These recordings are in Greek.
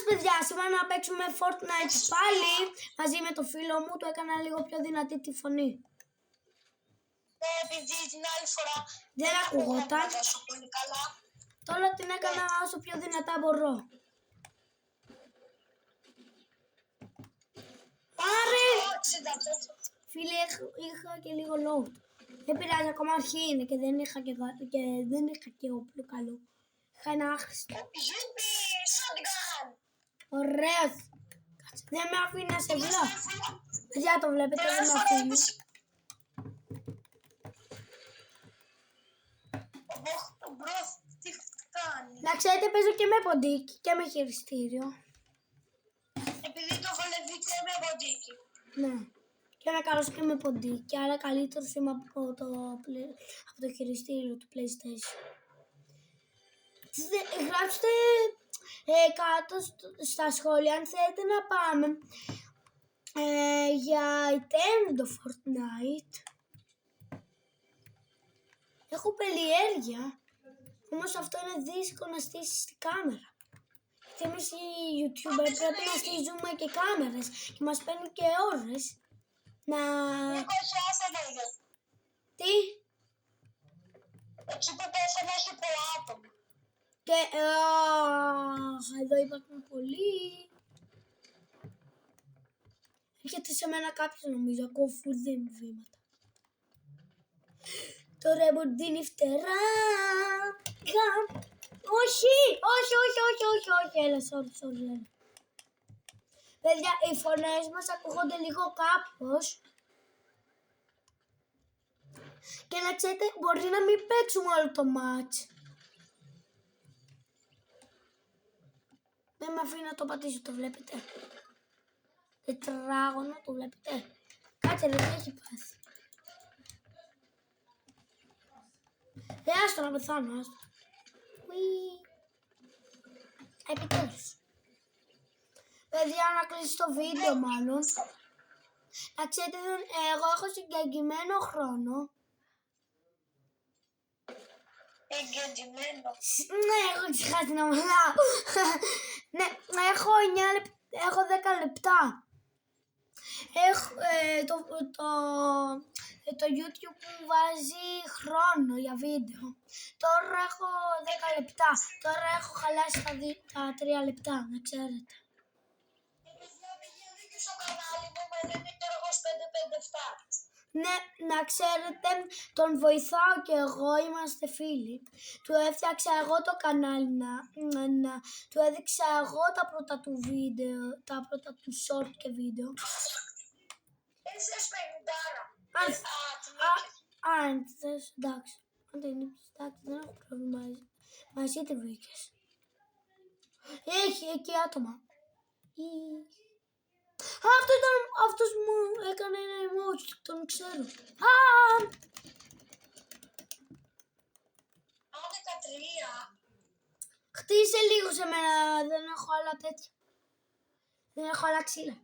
παιδιά, σήμερα να παίξουμε Fortnite πάλι μαζί με το φίλο μου. Του έκανα λίγο πιο δυνατή τη φωνή. Επειδή την άλλη φορά δεν ακούγονταν τόσο πολύ καλά. Τώρα την έκανα όσο πιο δυνατά μπορώ. Πάρε! Φίλε, είχα και λίγο load. Δεν πειράζει, ακόμα αρχή είναι και δεν είχα και όπλο καλό. Είχα ένα άχρηστο. Γιούπι, shotgun! Ωραίος. Δεν με αφήνει να σε βλά. Παιδιά, το βλέπετε, δεν με αφήνει. Τι κάνει. Να ξέρετε, παίζω και με ποντίκι και με χειριστήριο. Επειδή το βολεύει και με ποντίκι. Ναι. Και είμαι καλός και με ποντίκι, άρα καλύτερος είμαι από το χειριστήριο του PlayStation. Γράψτε κάτω στα σχόλια αν θέλετε να πάμε για Nintendo Fortnite. Έχω περιέργεια, όμως αυτό είναι δύσκολο να στήσεις την κάμερα. Και εμείς οι YouTuber πρέπει να στήσουμε και κάμερες και μας παίρνουν και ώρες να... Τι? Εκεί που πέσαμε έχει πολλά άτομα. Και εδώ υπάρχουν πολλοί. Έρχεται σε μένα κάποιος νομίζω, ακούω φουδί βήματα. Τώρα μου δίνει φτερά. Όχι, έλα, sorry. Παιδιά, οι φωνές μας ακούγονται λίγο κάπως. Και να ξέρετε, μπορεί να μην παίξουμε όλο το match. Δεν με αφήνει να το πατήσω, το βλέπετε. Τετράγωνο, το βλέπετε. Κάτσε, δεν έχει πάθει. Άστο να πεθάνω, άστο. Επιτέλους. Παιδιά, να κλείσει το βίντεο μάλλον. Να ξέρετε, εγώ έχω συγκεκριμένο χρόνο. Εγκεντημένο. Ναι, έχω ξεχάσει να μιλάω. Ναι, έχω 10 λεπτά. Το YouTube μου βάζει χρόνο για βίντεο. Τώρα έχω 10 λεπτά. Τώρα έχω χαλάσει τα 3 λεπτά, να ξέρετε. Και στο κανάλι μου με λένε Γιώργος 557. Ναι, να ξέρετε, τον βοηθάω και εγώ, είμαστε φίλοι. Του έφτιαξα εγώ το κανάλι, του έδειξα εγώ τα πρώτα του βίντεο, τα πρώτα του short και βίντεο. Είσαι 50. Αν θες, εντάξει. Αν δεν είναι εντάξει, δεν έχω πρόβλημα. Μαζί τη βρήκες. Έχει εκεί άτομα. Αυτός μου έκανε ένα emoji, τον ξέρω. 13. Χτίσε λίγο σε μένα, δεν έχω άλλα τέτοια. Δεν έχω άλλα ξύλα.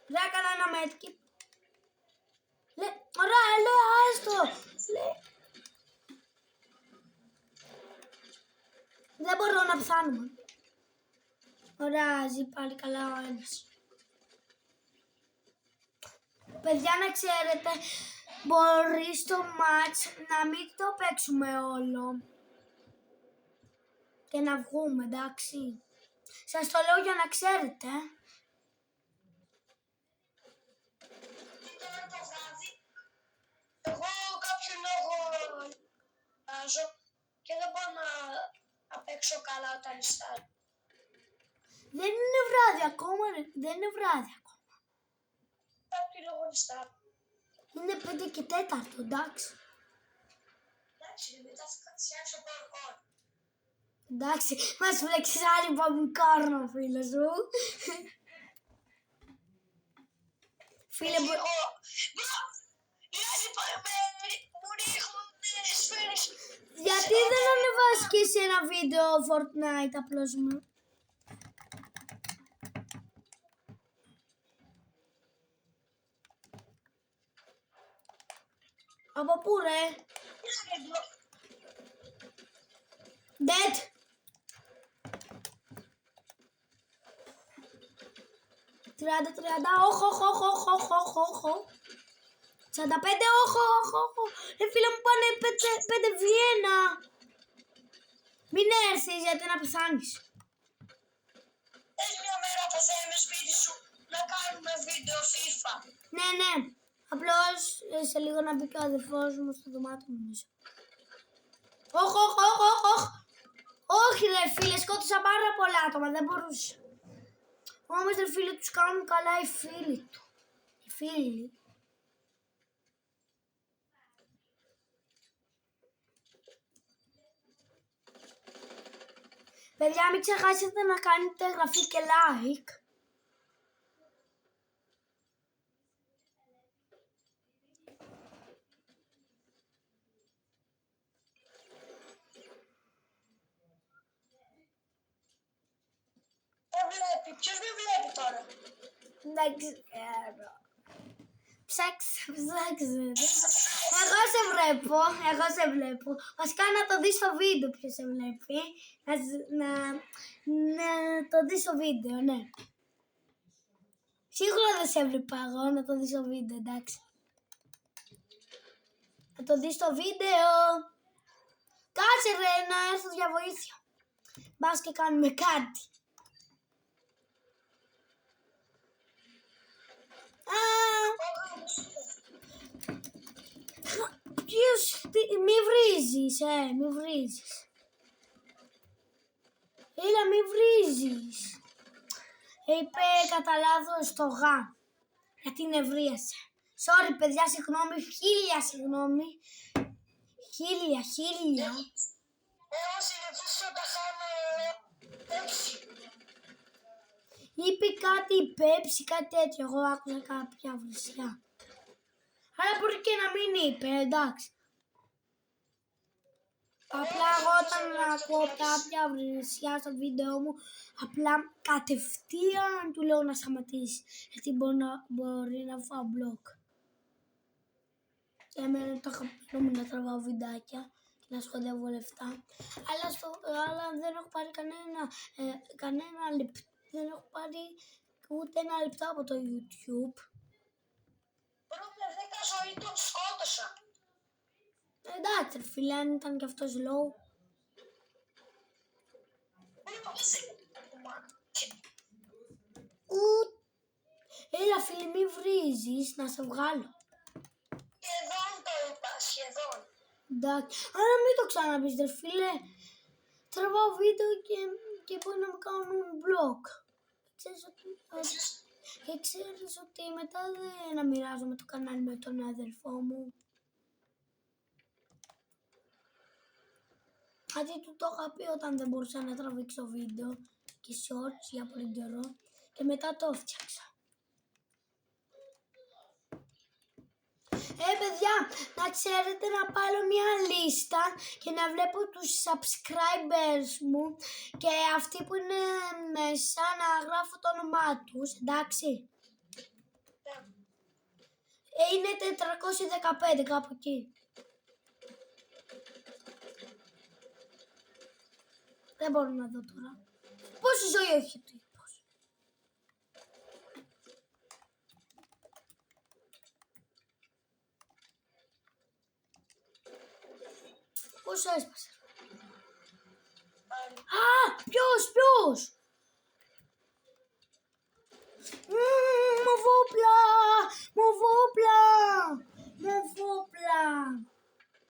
Δεν έκανα ένα μέτκι. Ωραία, άστο. Δεν μπορώ να πεθάνουμε. Ωραία, ζει πάλι καλά ο ένας. Παιδιά, να ξέρετε, μπορεί στο match να μην το παίξουμε όλο. Και να βγούμε, εντάξει. Σας το λέω για να ξέρετε. Εγώ κάποιο λόγο βάζω και δεν μπορώ να παίξω καλά όταν ιστάρω. Δεν είναι βράδυ ακόμα, δεν είναι βράδυ ακόμα. Κάποιο λόγο ιστάρω. Είναι 5 και 4, εντάξει. Εντάξει, μετά θα φτιάξω popcorn. Εντάξει, μας φλέξεις άλλη popcorn ο φίλος μου. Φίλε μου... Γιατί δεν ανεβάσεις και εσύ ένα βίντεο Fortnite απλώς μου. Από πού ρε? Dead. 30, όχο. 45, όχο. Φίλε μου πάνε 5 Βιέννα. Μην έρθεις γιατί να πεθάνεις. Πες μια μέρα που θα είμαι σπίτι σου να κάνουμε βίντεο FIFA. Ναι. Απλώς σε λίγο να μπει και ο αδερφός μου στο δωμάτιο μου μέσα. Όχ. Όχι ρε φίλε, σκότωσα πάρα πολλά άτομα, δεν μπορούσα. Όμως ρε φίλε, τους κάνουν καλά οι φίλοι του. Οι φίλοι. Παιδιά, μην ξεχάσετε να κάνετε εγγραφή και like. Δεν βλέπει. Ποιος δεν βλέπει τώρα? Δεν ξέρω. Ψάξτε. Εγώ σε βλέπω. Βασικά να το δεις στο βίντεο ποιος σε βλέπει. Να το δεις στο βίντεο, ναι. Σίγουρα δεν σε έβλεπα εγώ, να το δεις στο βίντεο, εντάξει. Να το δεις στο βίντεο. Κάτσε ρε, να έρθω για βοήθεια. Μπας και κάνουμε κάτι. Μη βρίζεις, μη βρίζεις. Έλα, μη βρίζεις. Είπε κατά λάθος το γα. Γιατί νευρίασε. Sorry παιδιά, συγγνώμη, 1000 συγγνώμη. 1000. Εγώ συνηθίζω να κάνω Πέψη. Είπε κάτι Πέψη, κάτι τέτοιο. Εγώ άκουσα κάποια βρυσιά. Αλλά μπορεί και να μην είπε, εντάξει. Απλά εγώ όταν ακούω κάποια βρυσιά στο βίντεο μου, απλά κατευθείαν του λέω να σταματήσει. Γιατί μπορεί να φάω μπλοκ. Και εμένα το αγαπημένο μου να τραβάω βιντεάκια και να σχολιάζω λεφτά. Αλλά δεν έχω πάρει κανένα λεπτό. Δεν έχω πάρει ούτε 1 λεπτό από το YouTube. Πρώτα 10 ζωή τον σκότωσα. Εντάξει ρε φίλε, αν ήταν κι αυτός low. Έλα φίλε, μη βρίζεις, να σε βγάλω. Σχεδόν το είπα, σχεδόν. Εντάξει, αλλά μην το ξαναπείς ρε φίλε. Τραβάω βίντεο και μπορεί να με κάνουν blog. Και ξέρεις ότι μετά δεν μοιράζομαι το κανάλι με τον αδελφό μου. Γιατί του το είχα πει όταν δεν μπορούσα να τραβήξω βίντεο και shorts για πολύ καιρό και μετά το έφτιαξα. Παιδιά, να ξέρετε να πάρω μια λίστα και να βλέπω τους subscribers μου και αυτοί που είναι μέσα να γράφω το όνομά τους, εντάξει. Είναι 415 κάπου εκεί. Δεν μπορώ να δω τώρα. Πόση ζωή έχει ο τύπος. Πόσο έσπασε. Α, ποιος.